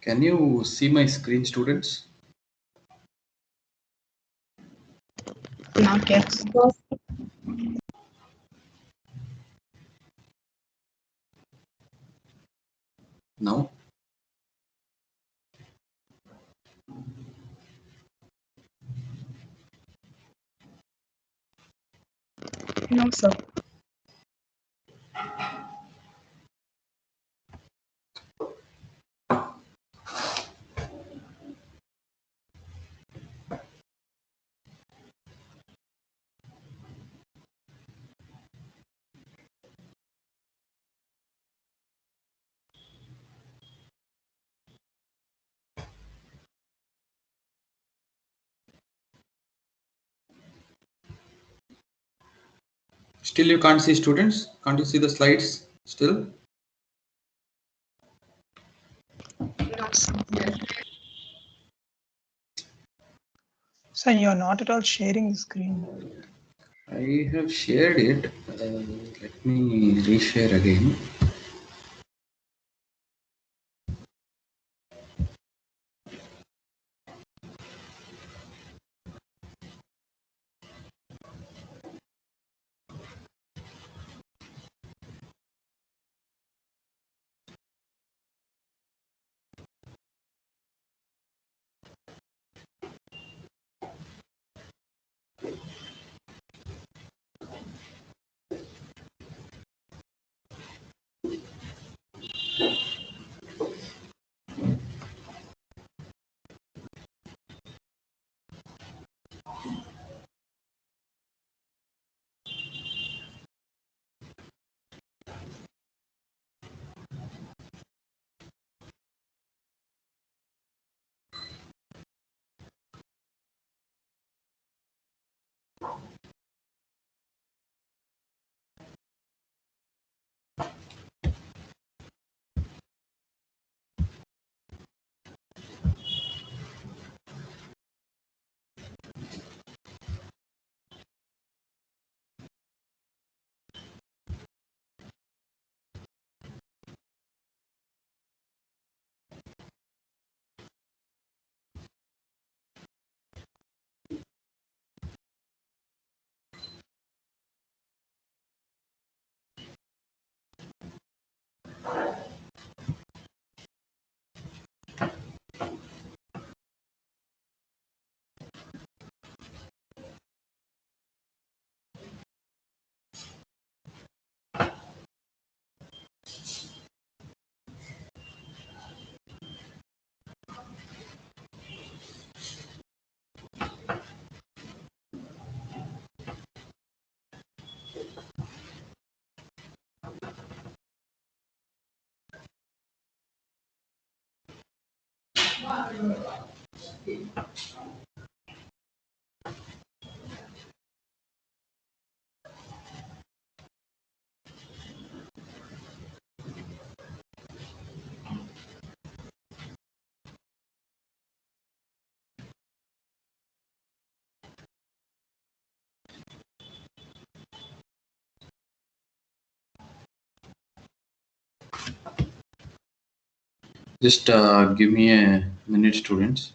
Can you see my screen, students? Not yet. No? No, sir. Still you can't see, students? Can't you see the slides still? No, sir. Sir, you're not at all sharing the screen. I have shared it. Let me reshare again. Just give me a minute, students.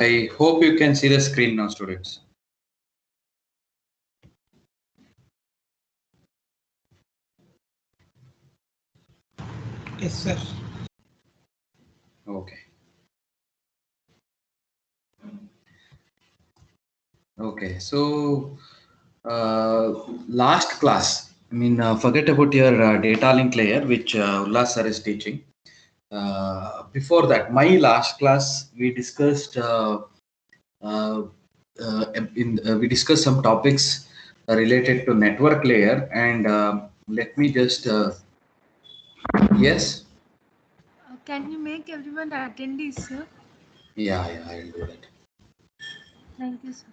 I hope you can see the screen now, students. Yes, sir. Okay. Okay. So, last class, forget about your data link layer, which Ullas sir is teaching. Before that, my last class, we discussed uh, we discussed some topics related to network layer, and let me just yes, Can you make everyone attendees, sir? yeah, I'll do that. Thank you, sir.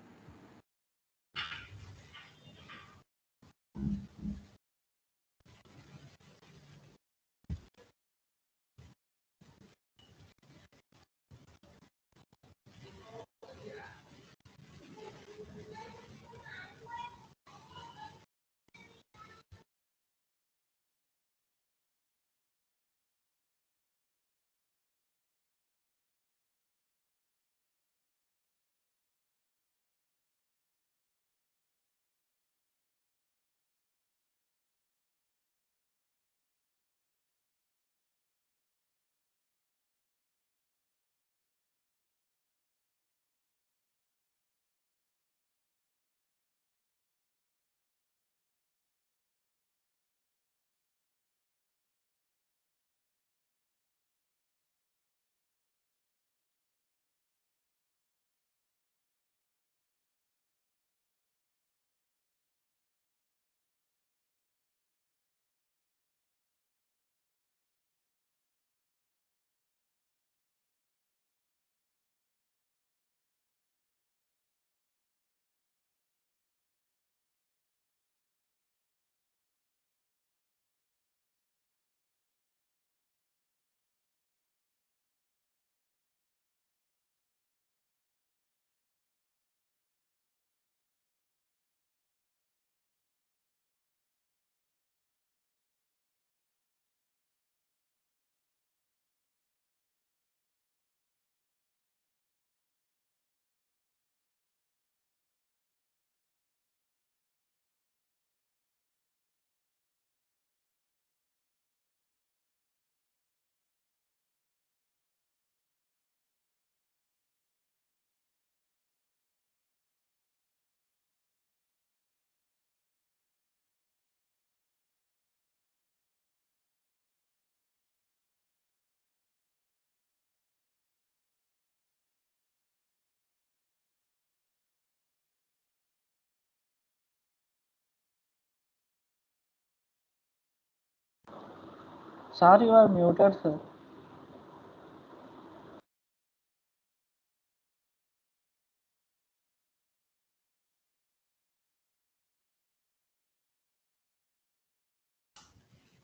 Sir, you are muted, sir.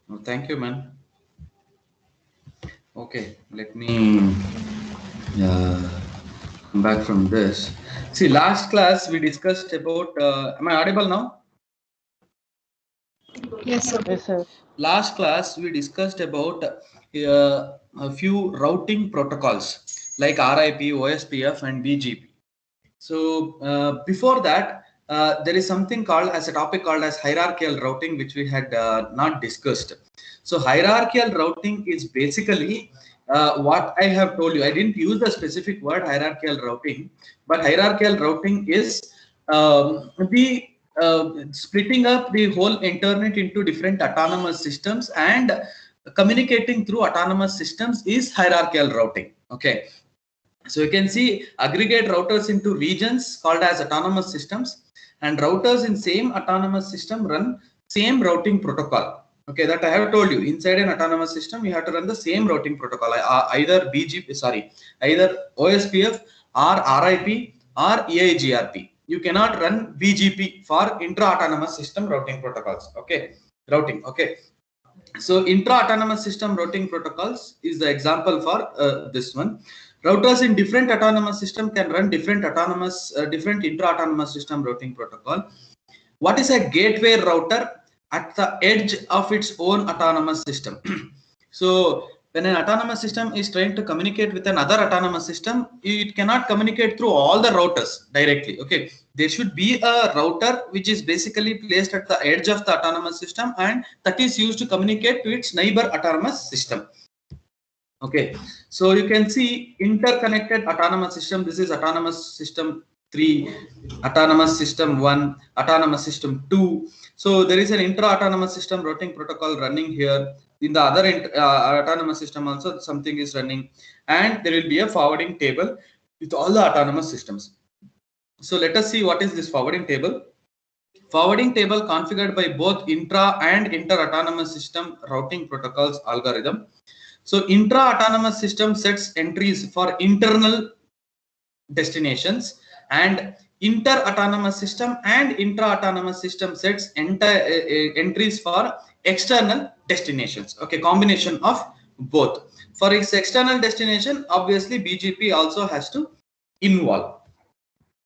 Oh, thank you, man. Okay, let me come back from this. See, last class we discussed about. Am I audible now? Yes, sir. Yes, sir. Last class we discussed about a few routing protocols like RIP, OSPF, and BGP. So before that, there is something called as a topic called as hierarchical routing, which we had not discussed. So hierarchical routing is basically what I have told you. I didn't use the specific word hierarchical routing, but hierarchical routing is the splitting up the whole internet into different autonomous systems and communicating through autonomous systems is hierarchical routing. Okay. So you can see aggregate routers into regions called as autonomous systems, and routers in same autonomous system run same routing protocol. Okay, that I have told you. Inside an autonomous system, you have to run the same routing protocol, either either OSPF or RIP or EIGRP. You cannot run BGP for intra-autonomous system routing protocols. Okay, routing. Okay, so intra-autonomous system routing protocols is the example for this one. Routers in different autonomous system can run different different intra-autonomous system routing protocol. What is a gateway router at the edge of its own autonomous system? So when an autonomous system is trying to communicate with another autonomous system, it cannot communicate through all the routers directly. Okay, there should be a router which is basically placed at the edge of the autonomous system, and that is used to communicate to its neighbor autonomous system. Okay, so you can see interconnected autonomous system. This is autonomous system 3, autonomous system 1, autonomous system 2. So there is an intra-autonomous system routing protocol running here. In the other autonomous system also something is running, and there will be a forwarding table with all the autonomous systems. So let us see what is this forwarding table. Forwarding table configured by both intra and inter-autonomous system routing protocols algorithm. So intra-autonomous system sets entries for internal destinations, and inter-autonomous system and intra-autonomous system sets entries for external destinations. Okay, combination of both. For its external destination, obviously BGP also has to involve.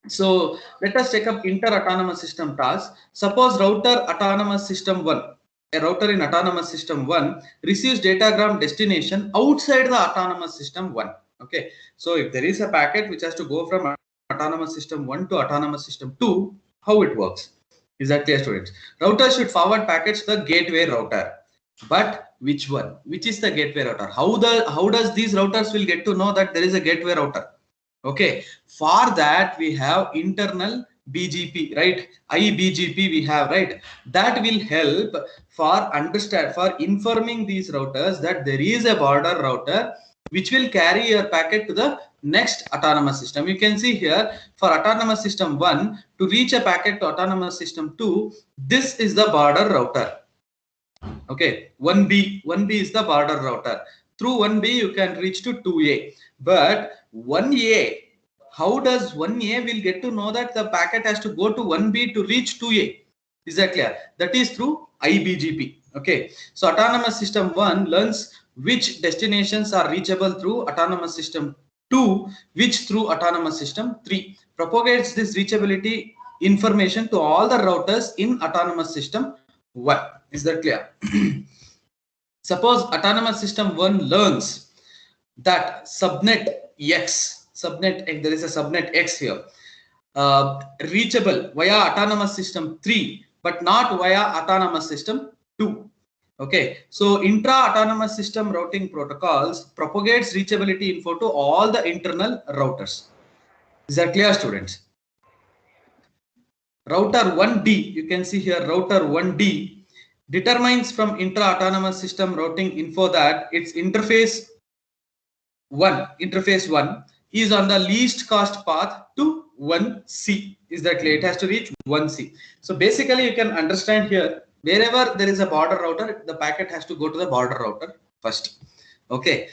So let us take up inter-autonomous system task. Suppose router autonomous system 1. A router in autonomous system 1 receives datagram destination outside the autonomous system 1. Okay, so if there is a packet which has to go from autonomous system 1 to autonomous system 2, how it works? Is that clear, students? Router should forward packets to the gateway router. But which one? Which is the gateway router? How does these routers will get to know that there is a gateway router? Okay, for that we have internal BGP, right? iBGP we have, right? That will help for informing these routers that there is a border router which will carry your packet to the next autonomous system. You can see here for autonomous system 1 to reach a packet to autonomous system 2, this is the border router. Okay, 1B is the border router. Through 1B you can reach to 2A, but 1A, how does 1A will get to know that the packet has to go to 1B to reach 2A? Is that clear? That is through iBGP. Okay, so autonomous system 1 learns which destinations are reachable through autonomous system 2, which through autonomous system 3. Propagates this reachability information to all the routers in autonomous system 1. Is that clear? Suppose autonomous system 1 learns that subnet X, there is a subnet X here, reachable via autonomous system 3, but not via autonomous system 2. Okay, so intra-autonomous system routing protocols propagates reachability info to all the internal routers. Is that clear, students? Router 1D, you can see here router 1D determines from intra-autonomous system routing info that its interface 1 is on the least cost path to 1C. Is that clear? It has to reach 1C. So basically you can understand here, wherever there is a border router, the packet has to go to the border router first. Okay.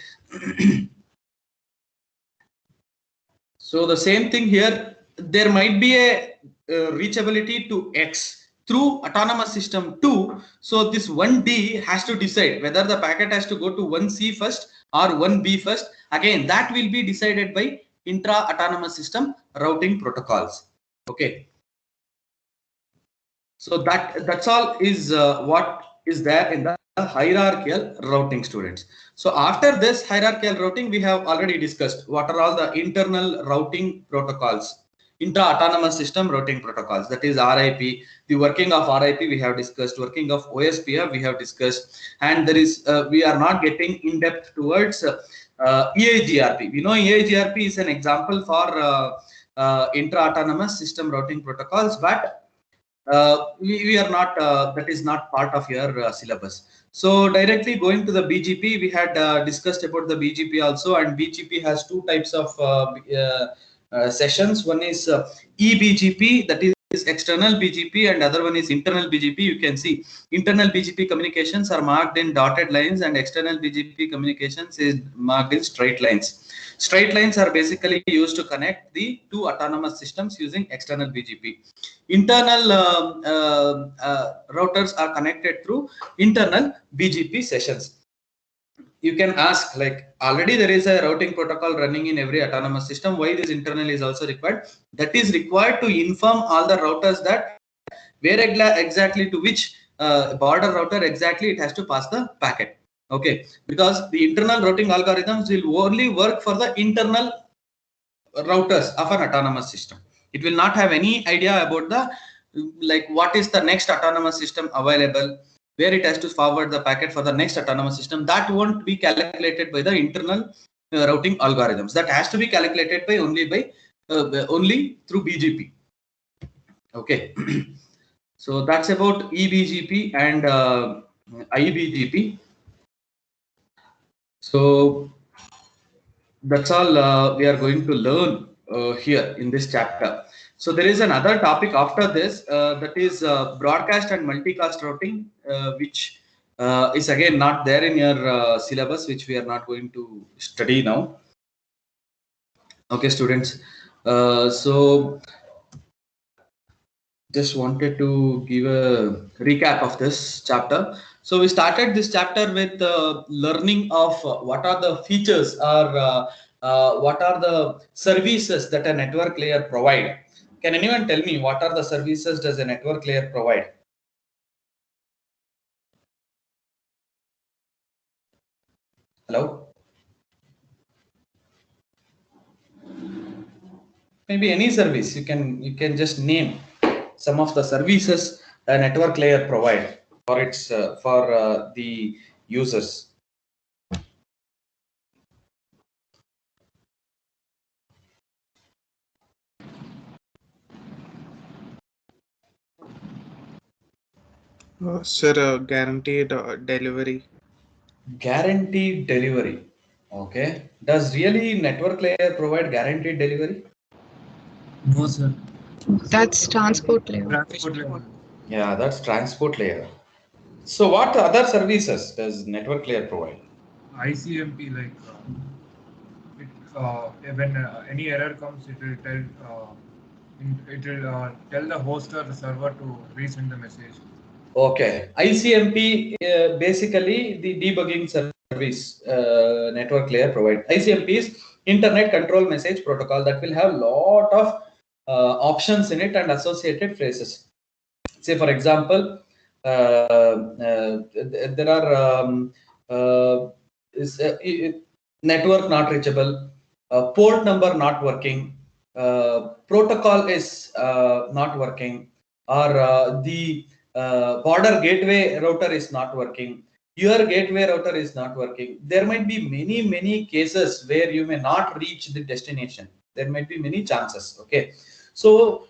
So the same thing here, there might be a reachability to X through autonomous system 2. So this 1D has to decide whether the packet has to go to 1C first or 1B first. Again, that will be decided by intra-autonomous system routing protocols. Okay. So that's all is what is there in the hierarchical routing, students. So after this hierarchical routing, we have already discussed what are all the internal routing protocols. Intra-autonomous system routing protocols, that is RIP. The working of RIP we have discussed, working of OSPF we have discussed, and there is we are not getting in depth towards EIGRP. We know EIGRP is an example for intra-autonomous system routing protocols, but we are not that is not part of your syllabus. So directly going to the BGP, we had discussed about the BGP also, and BGP has two types of sessions. One is eBGP, that is external BGP, and other one is internal BGP. You can see internal BGP communications are marked in dotted lines, and external BGP communications is marked in straight lines. Straight lines are basically used to connect the two autonomous systems using external BGP. Internal routers are connected through internal BGP sessions. You can ask, like, already there is a routing protocol running in every autonomous system. Why this internal is also required? That is required to inform all the routers that where exactly to which border router exactly it has to pass the packet. Okay, because the internal routing algorithms will only work for the internal routers of an autonomous system. It will not have any idea about the like what is the next autonomous system available, where it has to forward the packet for the next autonomous system. That won't be calculated by the internal routing algorithms. That has to be calculated by only through BGP. Okay. So that's about eBGP and iBGP. So that's all we are going to learn here in this chapter. So there is another topic after this that is broadcast and multicast routing, which is again not there in your syllabus, which we are not going to study now. Okay, students. So just wanted to give a recap of this chapter. So we started this chapter with learning of what are the features or what are the services that a network layer provide. Can anyone tell me what are the services does a network layer provide? Hello? Maybe any service you can just name some of the services a network layer provide for its for the users. Sir, guaranteed delivery. Guaranteed delivery. Okay. Does really network layer provide guaranteed delivery? No, sir. That's transport layer. Transport level. Yeah, that's transport layer. So what other services does network layer provide? ICMP, like when any error comes, it will tell the host or the server to resend the message. Okay. ICMP basically the debugging service network layer provide. ICMP is Internet Control Message Protocol that will have lot of options in it and associated phrases. Say for example, there are network not reachable, port number not working, protocol is not working, or the border gateway router is not working, your gateway router is not working. There might be many cases where you may not reach the destination. There might be many chances. Okay, so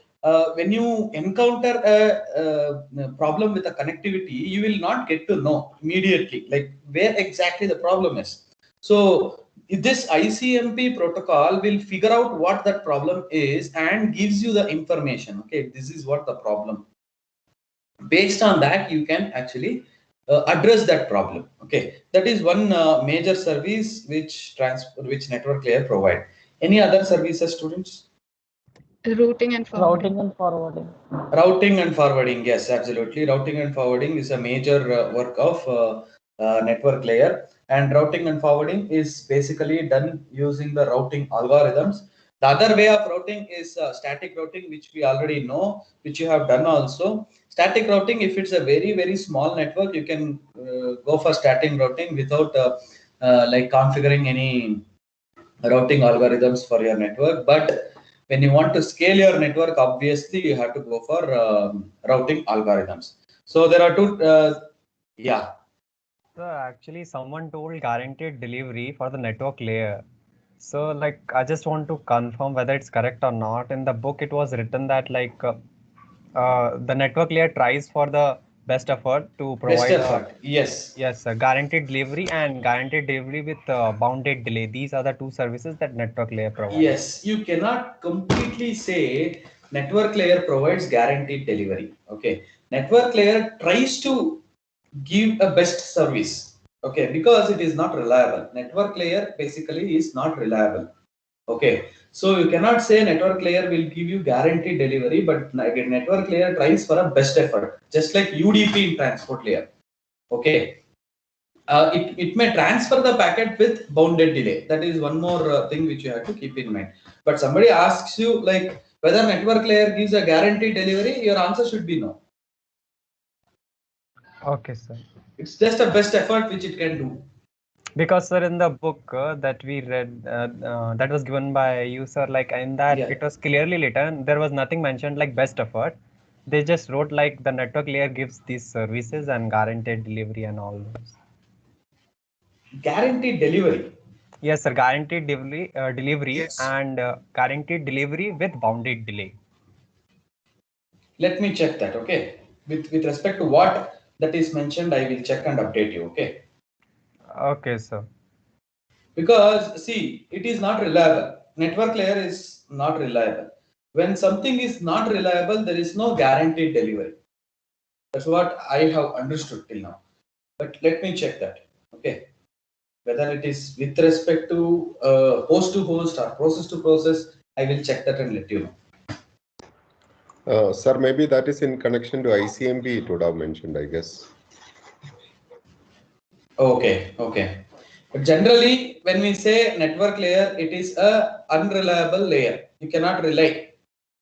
when you encounter a problem with the connectivity, you will not get to know immediately like where exactly the problem is. So this ICMP protocol will figure out what that problem is and gives you the information. Okay, this is what the problem. Based on that, you can actually address that problem. Okay, that is one major service which network layer provide. Any other services, students? Routing and forwarding. Routing and forwarding. Routing and forwarding, yes, absolutely. Routing and forwarding is a major work of network layer, and routing and forwarding is basically done using the routing algorithms. The other way of routing is static routing, which we already know, which you have done also. Static routing, if it's a very small network, you can go for static routing without like configuring any routing algorithms for your network. But when you want to scale your network, obviously you have to go for routing algorithms. So there are two. Yeah. So actually, someone told guaranteed delivery for the network layer. So like, I just want to confirm whether it's correct or not. In the book, it was written that like the network layer tries for the best effort to Best provide effort. Yes. yes, a guaranteed delivery and guaranteed delivery with bounded delay. These are the two services that network layer provides. Yes, you cannot completely say network layer provides guaranteed delivery. Okay, network layer tries to give a best service. Okay, because it is not reliable. Network layer basically is not reliable. Okay, so you cannot say network layer will give you guaranteed delivery, but again, network layer tries for a best effort, just like UDP in transport layer. Okay, it may transfer the packet with bounded delay. That is one more thing which you have to keep in mind. But somebody asks you like whether network layer gives a guaranteed delivery, your answer should be no. Okay, sir. It's just a best effort which it can do. Because sir, in the book that we read, that was given by you, sir, like in that Yeah. it was clearly written. There was nothing mentioned like best effort. They just wrote like the network layer gives these services and guaranteed delivery and all those. Guaranteed delivery. Yes, sir, guaranteed delivery Yes. and guaranteed delivery with bounded delay. Let me check that. Okay. With respect to what that is mentioned, I will check and update you. Okay. Okay, sir. Because see, it is not reliable. Network layer is not reliable. When something is not reliable, there is no guaranteed delivery. That's what I have understood till now. But let me check that. Okay. Whether it is with respect to host or process to process, I will check that and let you know. Sir, maybe that is in connection to ICMP, it would have mentioned, I guess. Okay, okay. But generally, when we say network layer, it is a unreliable layer. You cannot rely.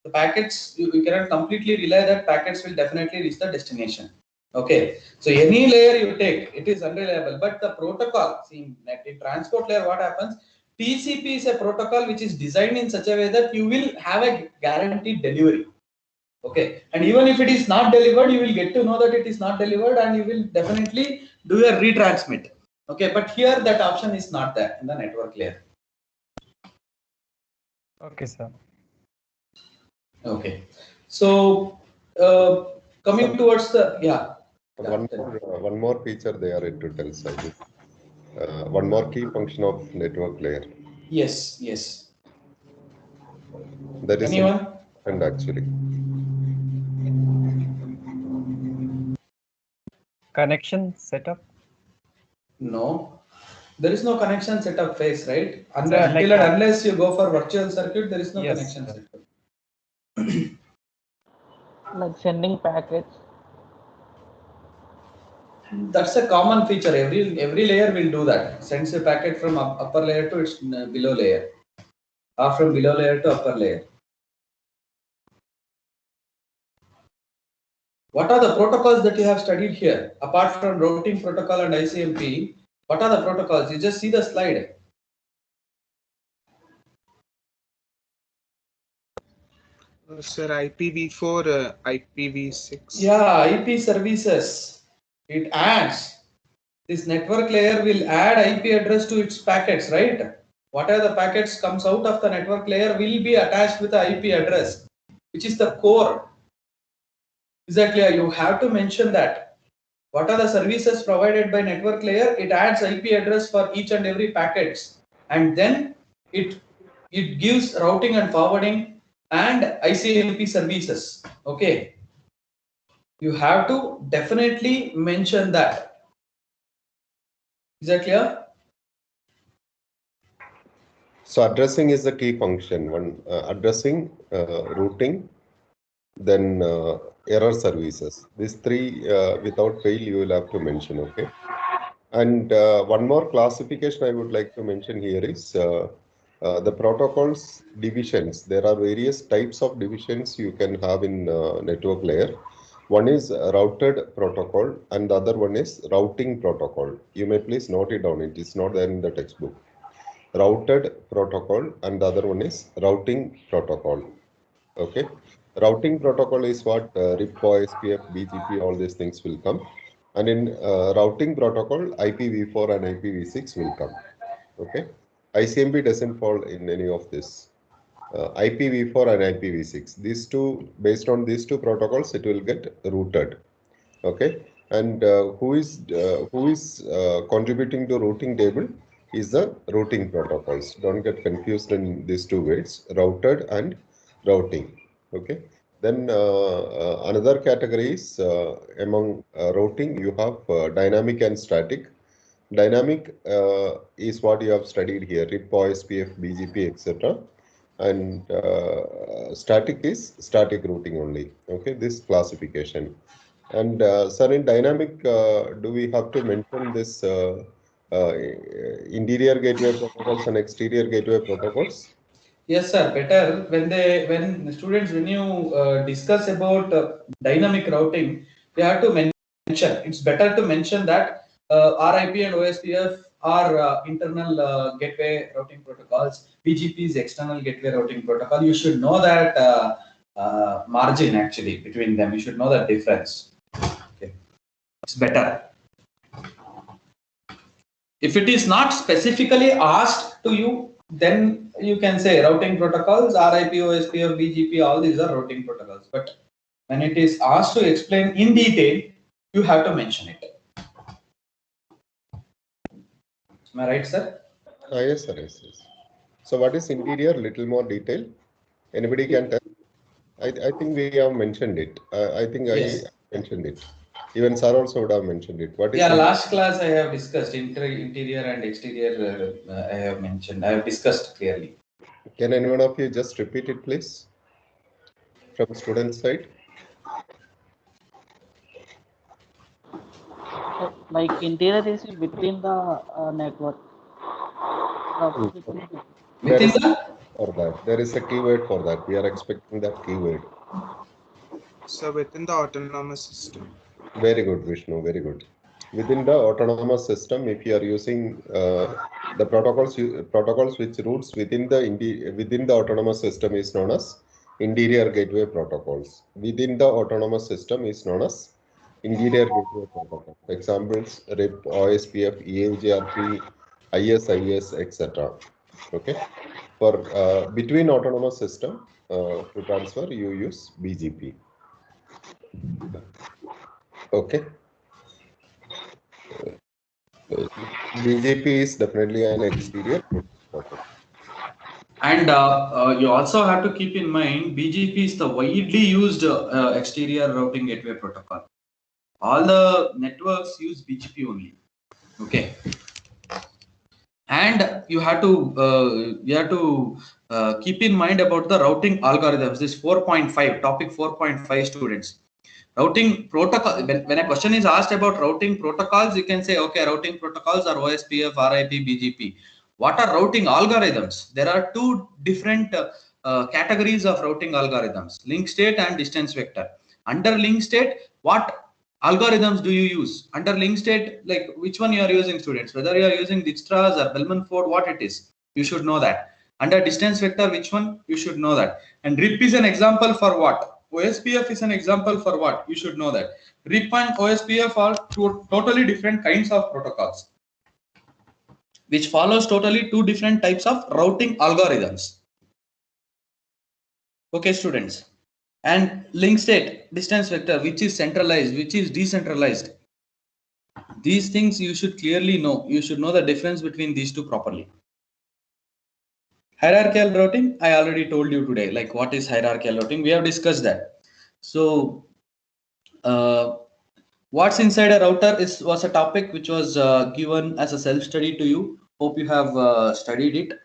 The packets, you cannot completely rely that packets will definitely reach the destination. Okay. So any layer you take, it is unreliable. But the protocol, see, in transport layer, what happens? TCP is a protocol which is designed in such a way that you will have a guaranteed delivery. Okay, and even if it is not delivered, you will get to know that it is not delivered, and you will definitely do a retransmit. Okay, but here that option is not there in the network layer. Okay, sir. Okay, so coming towards the One more feature they are to tell, Sajid. One more key function of network layer. Yes, yes. That is Anyone? And actually. Connection setup? No, there is no connection setup phase, right? Until like and unless you go for virtual circuit, there is no Yes, connection sir. setup. Like sending packets. That's a common feature. Every layer will do that. Sends a packet from upper layer to its below layer, or from below layer to upper layer. What are the protocols that you have studied here? Apart from routing protocol and ICMP, what are the protocols? You just see the slide. Sir, IPv4, IPv6. Yeah, IP services. It adds. This network layer will add IP address to its packets, right? Whatever the packets comes out of the network layer will be attached with the IP address, which is the core. Is that clear? You have to mention that. What are the services provided by network layer? It adds IP address for each and every packets, and then it gives routing and forwarding and ICMP services. Okay, you have to definitely mention that. Is that clear? So addressing is the key function. One addressing, routing, then error services. These three, without fail, you will have to mention. Okay. And one more classification I would like to mention here is the protocols divisions. There are various types of divisions you can have in network layer. One is routed protocol and the other one is routing protocol. You may please note it down. It is not there in the textbook. Routed protocol and the other one is routing protocol. Okay. Routing protocol is what RIP-POE, SPF, BGP, all these things will come. And in routing protocol, IPv4 and IPv6 will come. Okay. ICMP doesn't fall in any of this. IPv4 and IPv6. These two, based on these two protocols, it will get routed. Okay. And who is contributing to routing table is the routing protocols. Don't get confused in these two words, routed and routing. Okay. Then another category is among routing, you have dynamic and static. Dynamic is what you have studied here, RIP-POE, SPF, BGP, etc. And static is static routing only. Okay, this classification. And sir, in dynamic, do we have to mention this interior gateway protocols and exterior gateway protocols? Yes, sir. Better when students, when you discuss about dynamic routing, they have to mention. It's better to mention that RIP and OSPF are internal gateway routing protocols. BGP is external gateway routing protocol. You should know that margin actually between them. You should know the difference. Okay, it's better. If it is not specifically asked to you, then you can say routing protocols, RIP, OSPF, BGP, all these are routing protocols. But when it is asked to explain in detail, you have to mention it. Am I right, sir? Yes, sir. Yes, yes. So what is interior? Little more detail. Anybody can tell? I think we have mentioned it. I think Yes. I mentioned it. Even sir also would have mentioned it. What is Last class I have discussed interior and exterior. I have mentioned. I have discussed clearly. Can any one of you just repeat it, please, from student side? Like interior is within the network. Within the? For that, there is a keyword for that. We are expecting that keyword. So within the autonomous system. Very good, Vishnu. Very good. Within the autonomous system, if you are using the protocols which routes within the autonomous system is known as interior gateway protocols. Within the autonomous system is known as interior gateway protocol. Examples: RIP, OSPF, EIGRP, ISIS, etc. Okay. For between autonomous system to transfer, you use BGP. Okay. BGP is definitely an exterior protocol. And you also have to keep in mind BGP is the widely used exterior routing gateway protocol. All the networks use BGP only. Okay. And you have to keep in mind about the routing algorithms. This 4.5 topic 4.5 students. Routing protocol. When a question is asked about routing protocols, you can say, okay, routing protocols are OSPF, RIP, BGP. What are routing algorithms? There are two different categories of routing algorithms: link state and distance vector. Under link state, what algorithms do you use? Under link state, like which one you are using, students? Whether you are using Dijkstra's or Bellman-Ford, what it is, you should know that. Under distance vector, which one? You should know that. And RIP is an example for what? OSPF is an example for what? You should know that. RIP and OSPF are two totally different kinds of protocols, which follows totally two different types of routing algorithms. Okay, students. And link state, distance vector, which is centralized, which is decentralized. These things you should clearly know. You should know the difference between these two properly. Hierarchical routing, I already told you today, like what is hierarchical routing. We have discussed that. So what's inside a router was a topic which was given as a self-study to you. Hope you have studied it.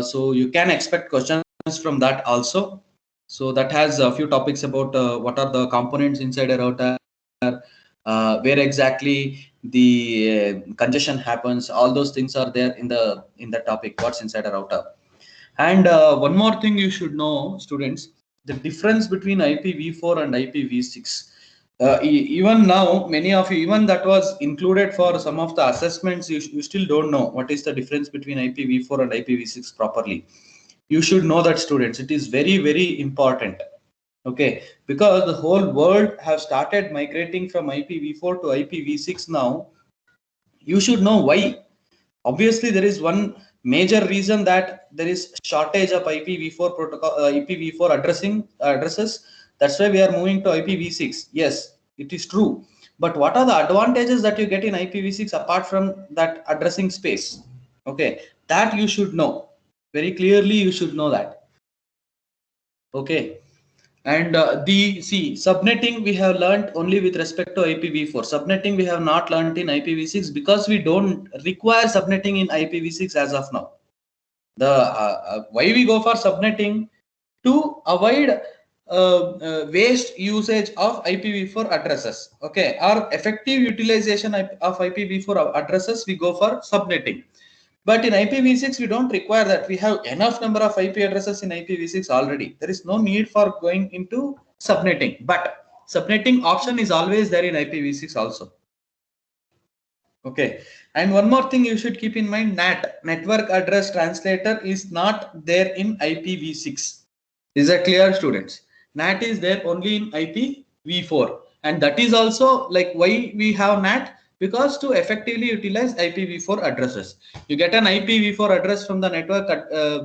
So you can expect questions from that also. So that has a few topics about what are the components inside a router, where exactly the congestion happens. All those things are there in the topic, what's inside a router. And one more thing you should know, students, the difference between IPv4 and IPv6. Even now, many of you, even that was included for some of the assessments, you still don't know what is the difference between IPv4 and IPv6 properly. You should know that, students. It is very, very important. Okay, because the whole world have started migrating from IPv4 to IPv6 now. You should know why. Obviously, there is one major reason that there is shortage of IPv4 protocol, IPv4 addresses. That's why we are moving to IPv6. Yes, it is true. But what are the advantages that you get in IPv6 apart from that addressing space? Okay, that you should know. Very clearly, you should know that. Okay. And subnetting we have learned only with respect to IPv4. Subnetting we have not learned in IPv6 because we don't require subnetting in IPv6 as of now. The why we go for subnetting? To avoid waste usage of IPv4 addresses. Okay, or effective utilization of IPv4 addresses, we go for subnetting. But in IPv6, we don't require that. We have enough number of IP addresses in IPv6 already. There is no need for going into subnetting. But subnetting option is always there in IPv6 also. Okay. And one more thing you should keep in mind, NAT, Network Address Translator, is not there in IPv6. Is that clear, students? NAT is there only in IPv4. And that is also like why we have NAT, because to effectively utilize IPv4 addresses. You get an IPv4 address from the network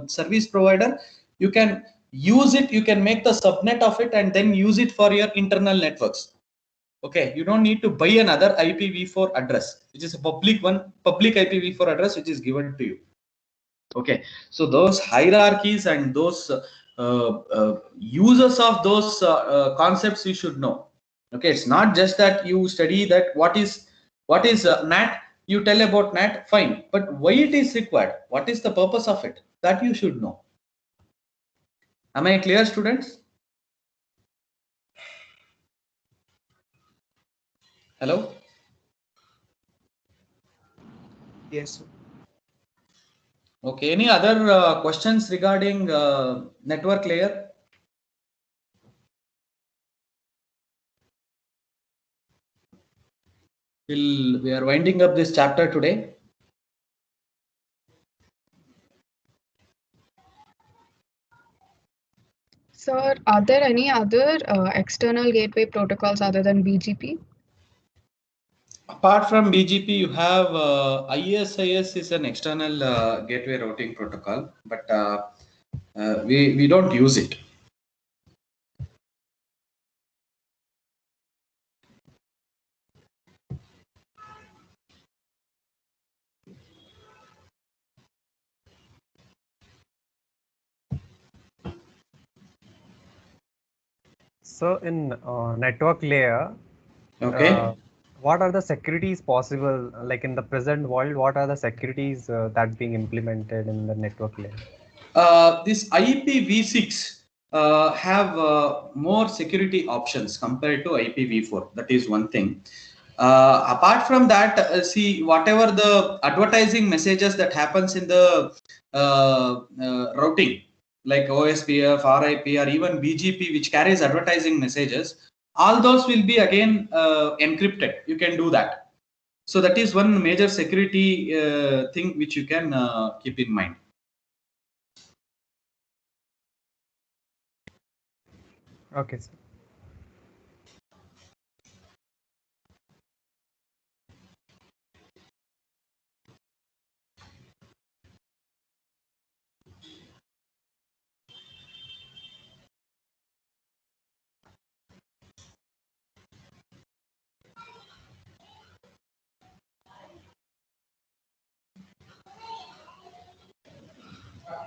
service provider, you can use it, you can make the subnet of it and then use it for your internal networks. Okay, you don't need to buy another IPv4 address, which is a public one, public IPv4 address, which is given to you. Okay, so those hierarchies and those users of those concepts you should know. Okay, it's not just that you study that what is NAT, you tell about NAT, fine, but why it is required, what is the purpose of it, that you should know. Am I clear, students? Hello? Yes, sir. Okay, any other questions regarding network layer? We are winding up this chapter today. Sir, are there any other external gateway protocols other than BGP? Apart from BGP, you have ISIS is an external gateway routing protocol, but we don't use it. So in network layer, Okay. what are the securities possible, like in the present world, what are the securities that being implemented in the network layer? This IPv6 have more security options compared to IPv4. That is one thing. Apart from that, see, whatever the advertising messages that happens in the routing, like OSPF, RIP, or even BGP, which carries advertising messages, all those will be again encrypted. You can do that. So that is one major security thing which you can keep in mind. Okay, sir.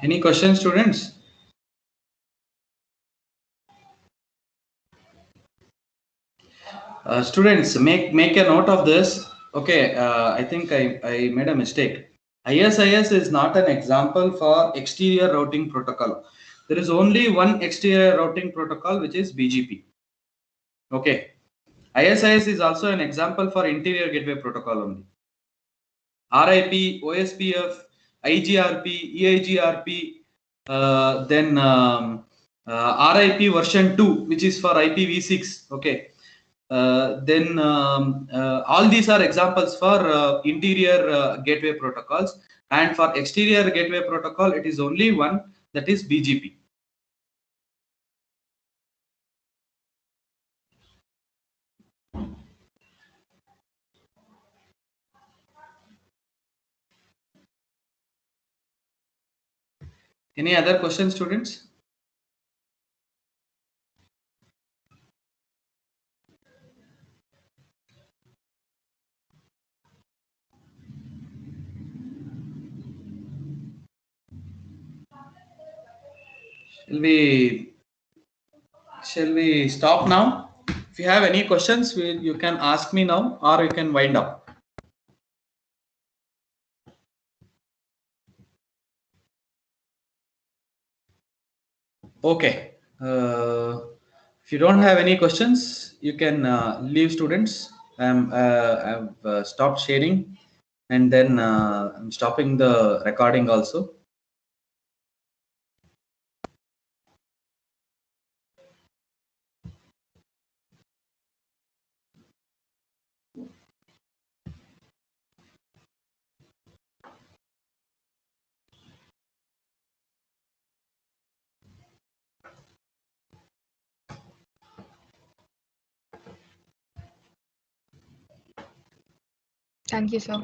Any questions, students? Students, make a note of this. Okay, I think I made a mistake. ISIS is not an example for exterior routing protocol. There is only one exterior routing protocol, which is BGP. Okay, ISIS is also an example for interior gateway protocol only. RIP, OSPF, IGRP, EIGRP, then RIP version 2, which is for IPv6. Okay. Then all these are examples for interior gateway protocols, and for exterior gateway protocol it is only one, that is BGP. Any other questions, students? Shall we stop now? If you have any questions, you can ask me now, or you can wind up. Okay. If you don't have any questions, you can leave, students. I've stopped sharing, and then I'm stopping the recording also. Thank you, sir.